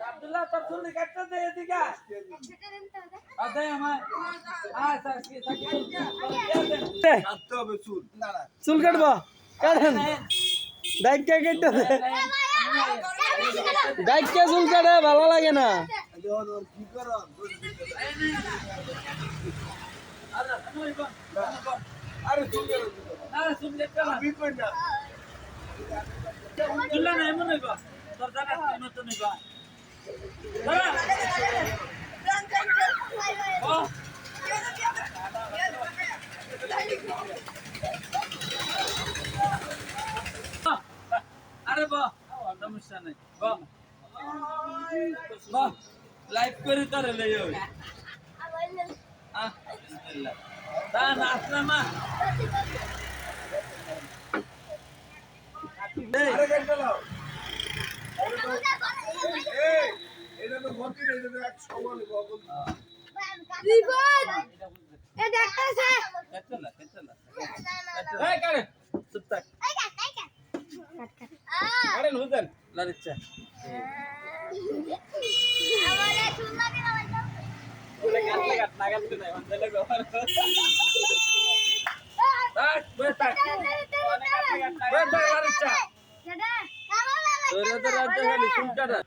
আব্দুল্লাহ তোর চুল কাটতে দে এদিকে আদে আমার চুল কাটবো কাটেন ডাইকা কেটে ডাইকা চুল কাটে ভালো লাগে না চুল্লা না এমন হইবা তোর জানা নতুন হইবা আরে বাহ সমস্যা নেই বাহ বাহ লাইভ করে তোরে লই ওই বিসমিল্লাহ তা নাচ না মা আরে কেন লাও এই এটা তো ভর্তি নেই এটা তো এক সমান বগল রিবন এ দেখতেছে চলা এই কারে চুপ থাক আরে হুজেন লারিচ্ছা আমারে চুল লাগে না ভাই ওরে কাট নাগাল তো নাই অন্ধলে গো তাক বেটা অনেক কাট বেটা লারিচ্ছা দাদা আমার লাগে তোরে তো রাতে খালি চুলকাটা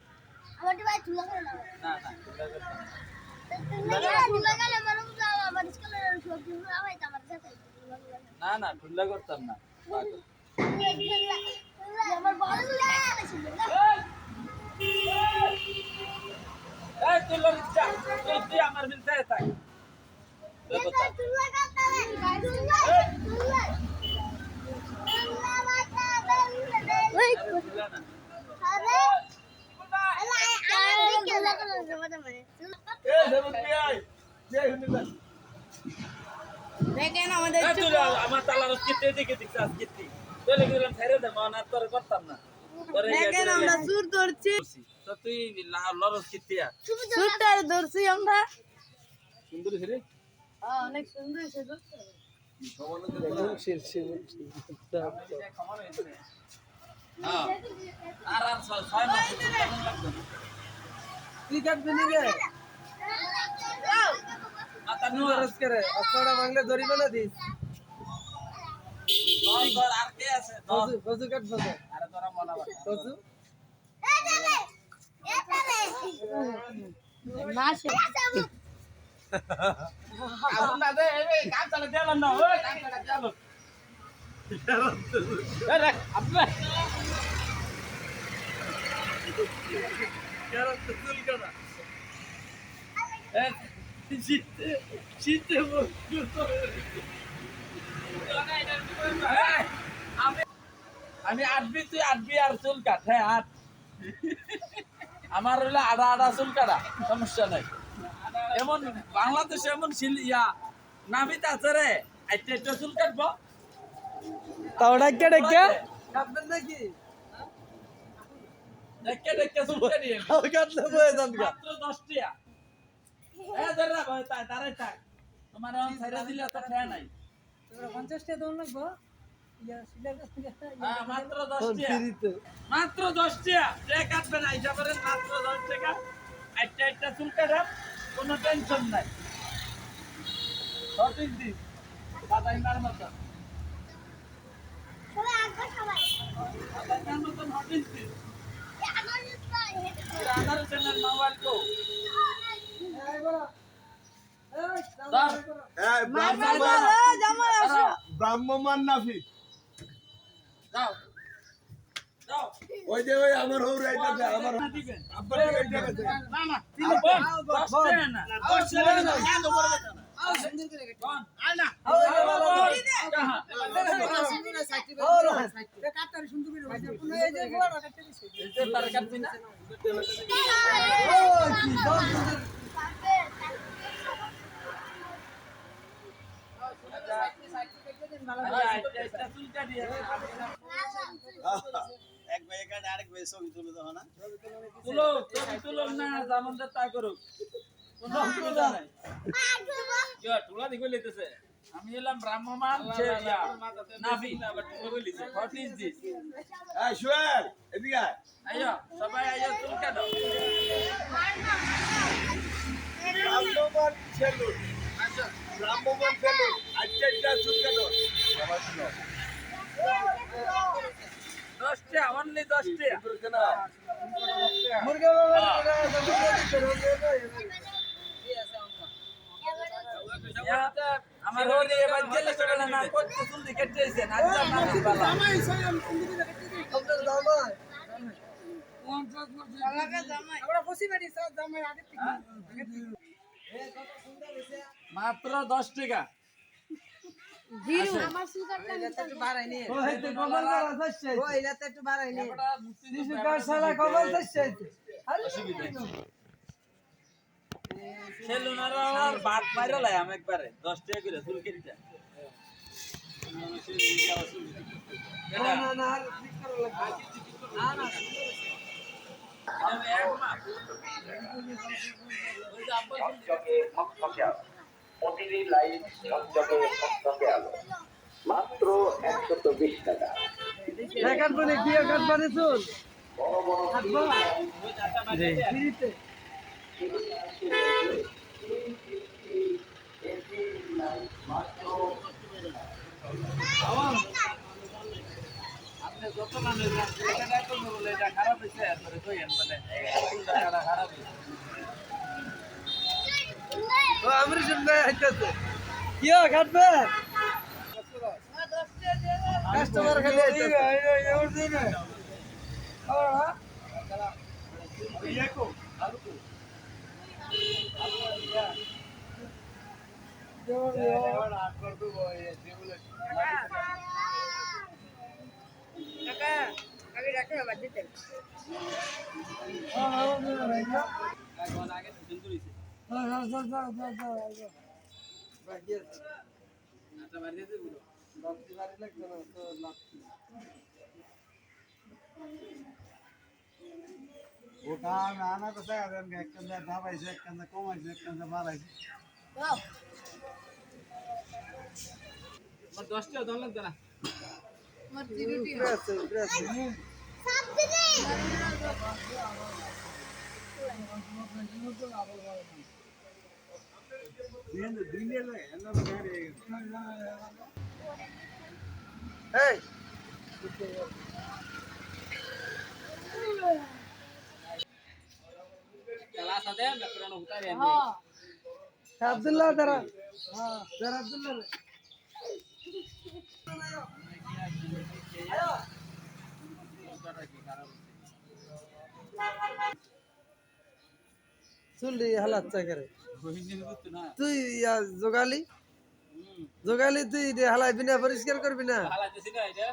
আমার ভাই চুল লাগে না না চুল লাগালে মানুষ আমার স্কুলে সব চুল লাগাই আমার সাথে না না ঠুল্লা করতাম না পাগল আমার বড় চুল লাগাইছে এই তুই লারিচ্ছা তুই আমার বিলতে থাক দেখো তা চুল লাগাতে চুল লাগে ওই ঠুল্লা না আরে আরে কে লাগালো মানে এ দেবন কি আই যে হিন্দা দেখেন আমাদের তুই আমার তালার কিতে দিকে দিছস কিতে তোলে গেলাম ছেড়ে দে মানা তোর করতাম না পরে দেখেন আমরা সুর ধরছি তো তুই লরস কিতিয়া সুরটা ধরছি আমরা সুন্দর ছেড়ে অনেক সুন্দর সেজো হ্যাঁ আর 6 মাস কেমন লাগবে তুই কাটবি নি রে মাথা তুই নুয়ার খরচ করে অসড়া বাংলা ধরিবে না দিস নয় ঘর আর কে আছে কজু কজু কাটবো তো আরে তোরা মনা বাদ কজু মাসে এখন না দে এই কাজ চালা দেলাম না ওই কাজ চালা চালো এই দেখ আপনি কেন তো চুল কাটা এই শীতে আমি আটবি তুই আটবি আর চুল কাট হ্যাঁ আট আমার হইলো আড়া আড়া চুল কাটা সমস্যা নাই এমন বাংলাদেশে এমন ইয়া নাবিত আছে রে একটা চুল কাটবো তাও ডাক্কা ডাক্কা কাটবেন নাকি ডেকে চুল কাটিয়ে তাও কাটলে বয়ে যান গা মাত্র 10 টাকা ধরে ভাই তারাই থাক তোমার এখন ছাইরা দিলে তো খেয়া নাই 50 টাকা দাম লাগবো মাত্র 10 টাকা ফ্রিতে মাত্র 10 টাকা টাকা কাটবে না হিসাব করেন মাত্র 10 টাকা একটা চুল কাটা কোনো টেনশন নাই সঠিক দিন বাদাইমার মতন সবাই আসবে সবাই বাদাইমার মতন সঠিক দিন আমার আধার চ্যানেল মোবাইল কো এই ব্রাহ্মমান নাফি যাও যাও ওই যে ওই আমার হৌ রাইতাছে আমার দিবেন আব্বার এইটা আছে না না বস না বস না কেন করবে না কোন আয় না এটা চুল কাটিয়ে এক ভাই কাটে আরেক ভাই ছবি তুলে দাও না তুলো ছবি তুলো না যেমন তা করুক কোনো অসুবিধা নাই ইয়া তুলা দিকে লইতেছে আমি এলাম ব্রাহ্মমান সে ইয়া নাভি হোয়াট ইজ দিস এই শুয়েল এদিকে আয়। আইয়া সবাই আইয়া চুল কাটো রামমোহন সেলুন রামমোহন সেলুন আচ্ছা চুল কাটো সবাই শুনো 10 টাকা অনলি 10 টাকা তোর কেন মুরগা বাবা আমার রোডে এবার জেলে চলে না কত চুল দিকে কেটেছেন আচ্ছা না বাবা আমরা বসি বাড়ি সব জামাই আগে থেকে মাত্র 10 টাকা আমার সুগারটা একটু বাড়াই নি ও হইতে কবল করা যাচ্ছে ও ইলাতে একটু বাড়াই নি দিশু কার শালা কবল যাচ্ছে অসুবিধা নেই সেলুনার আর বাদ মাইরালাই আমি একবারে 10 টাকা করে চুল কেটে না না না আর ঠিক করা লাগবে না না এক মাস ওই যে আব্বা ঝকঝকে খকখকে আলো প্রতিটি লাইট ঝকঝকে খকখকে আলো মাত্র 120 টাকা দেখার পরে কি কাটবানে চুল বড় বড় কাটবা ওই টাকা মাইরাতে ফ্রিতে আপনি যত মানে এটা কোন বলে এটা খারাপ হইছে তারপরে কইেন বলে টাকাটা খারাপ হইছে ও আমরি শুনবে আইতাছে কি কাটবে কাস্টমার খালি আইতাছে এমন দিবে ওরা ইয়াকো কাকা আগে রাখে আবার দিতে এখন আগে দিন করেছে বাকি আছে আচ্ছা মারি দিতে বলো বাকি বাড়ি লাগবে না তো লাগবে ওটা না তো টাকা দেন একখান দাবাইছে একখান কমাইছে একখান বাড়াইছে আমার 10 টাকা দাম লাগবে না আছে সাবধানে এই ক্লাস আছে না পুরানো উতারে আব্দুল্লাহ দাঁড়া হ্যাঁ দাঁড়া আব্দুল্লাহ রে চুলি হালাত চাকরে তুই জোগালি জোগালি তুই হালাই বিনা পরিষ্কার করবি না হালাইতেছি না এটা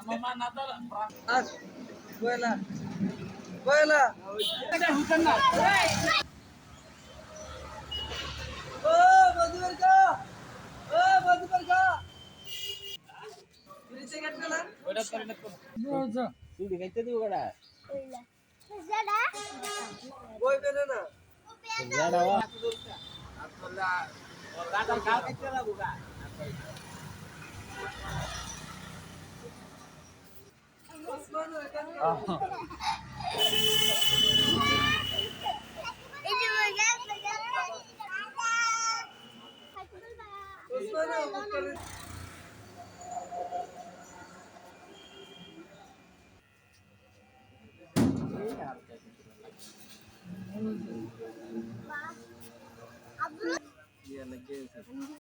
মামা না তো আস বয়লা বয়লা ও বন্ধুবার কা ও বন্ধুবার কা পুলিশে কাট গলা ওটা করে না তুই দেখাইতে দিব গড়া ওইলা জাডা বই বেরে না জাডা ওয়া আসলে দাদা কাল দিতে লাগো গা এই যে মজা ওসমানে উপরে আব্দুল